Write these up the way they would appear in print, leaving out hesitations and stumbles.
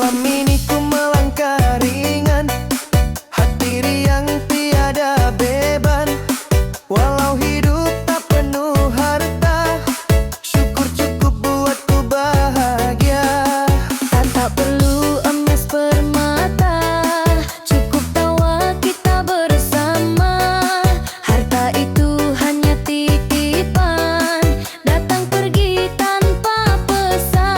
Malam ini ku melangkah ringan, hati riang tiada beban. Walau hidup tak penuh harta, syukur cukup buatku bahagia. Tak perlu emas permata, cukup tawa kita bersama. Harta itu hanya titipan, datang pergi tanpa pesan.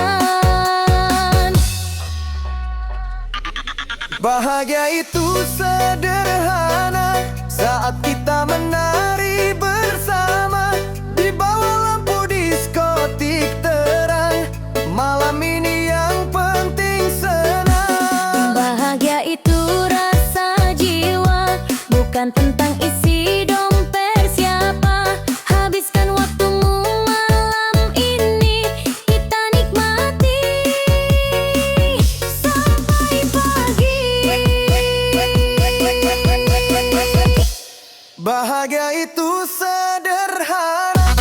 Bahagia itu sederhana saat kita menari bersama di bawah lampu diskotik terang. Malam ini yang penting senang. Bahagia itu rasa jiwa, bukan tentang isi dompet siapa. Habiskan waktumu malam ini, kita nikmati sampai pagi. Bahagia itu sederhana.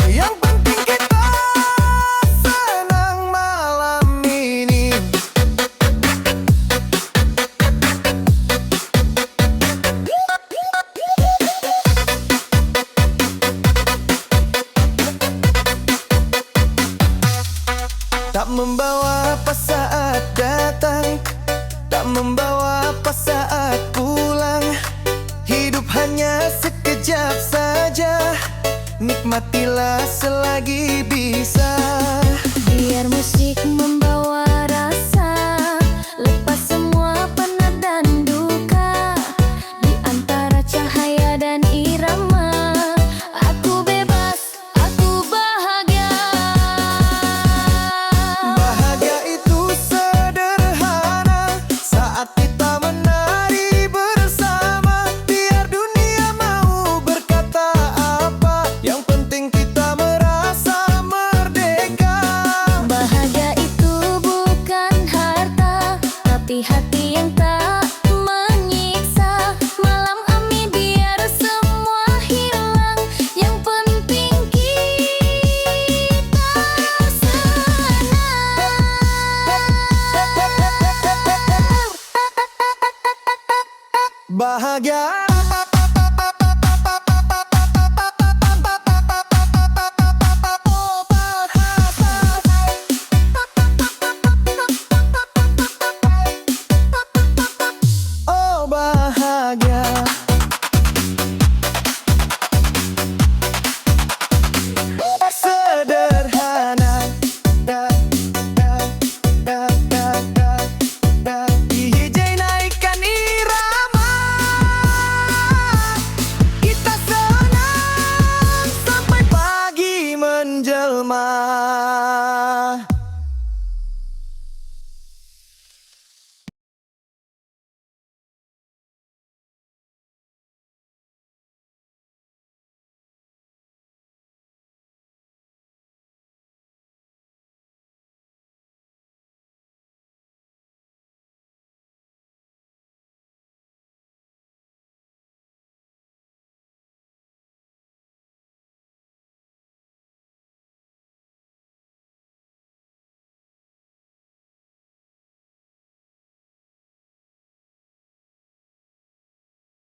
Yang penting kita senang malam ini. Tak membawa apa saat datang, tak membawa apa saat pulang. Hidup hanya sekejap saja, nikmatilah selagi bisa. Biar musik membawa